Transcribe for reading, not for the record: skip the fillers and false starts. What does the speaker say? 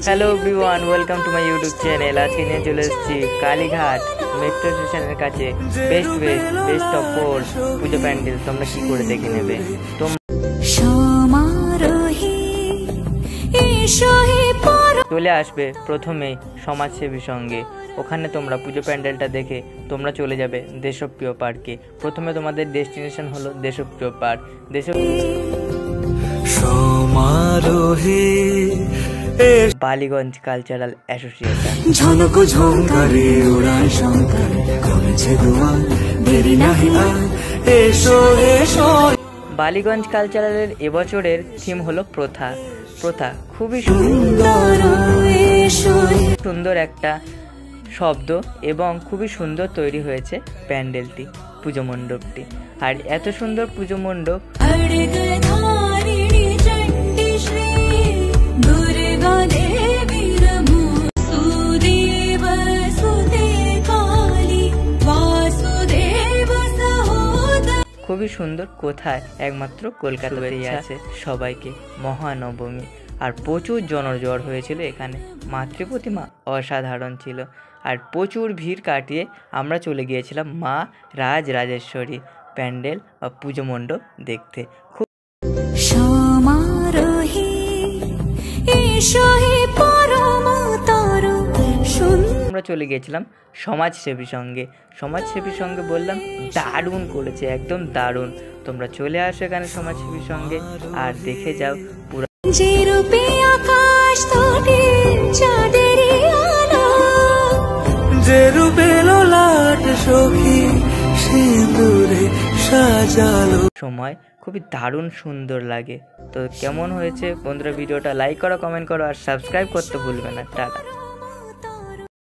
Hello everyone, welcome to my YouTube channel. আজকে নিয়ে চলে এসেছি কালীঘাট মেট্রো স্টেশনের কাছে বেস্ট অফ 4 পুজো প্যান্ডেল। তোমরা কি করে দেখে নেবে। চলে আসবে প্রথমে সমাজসেবী সঙ্গে, ওখানে তোমরা পুজো প্যান্ডেলটা দেখে তোমরা চলে যাবে দেশপ্রিয় পার্কে। প্রথমে তোমাদের ডেস্টিনেশন হলো Deshapriya park. Ballygunge cultural association. ঝনক ঝংকারে উড়ায় শঙ্কর করেছে দুয়ার, দেরি নাহি আর এসো এসো। বালিগঞ্জ কালচারালের এবছরের থিম হলো প্রথা। খুবই সুন্দর একটা শব্দ এবং খুবই সুন্দর তৈরি হয়েছে প্যান্ডেলটি, পুজো মণ্ডপটি। আর এত সুন্দর পুজো মণ্ডপ খুবই সুন্দর। কোথায়? একমাত্র কলকাতাতেই আছে। সবাইকে মহানবমী। আর প্রচুর জনজোয়ার হয়েছিল এখানে। মাতৃপ্রতিমা অসাধারণ ছিল। আর প্রচুর ভিড় কাটিয়ে আমরা চলে গিয়েছিলাম মা রাজরাজেশ্বরী প্যান্ডেল বা পুজো মণ্ডপ দেখতে। খুব আমরা চলে গিয়েছিলাম সমাজসেবী সঙ্গে বললাম দারুণ করেছে, একদম দারুণ। তোমরা চলে আসো এখানে সমাজসেবীর সঙ্গে আর দেখে যাও পুরো। সময় খুবই দারুণ সুন্দর লাগে। তো কেমন হয়েছে বন্ধুরা ভিডিওটা? লাইক করো, কমেন্ট করো আর সাবস্ক্রাইব করতে ভুলবে না। টাটা।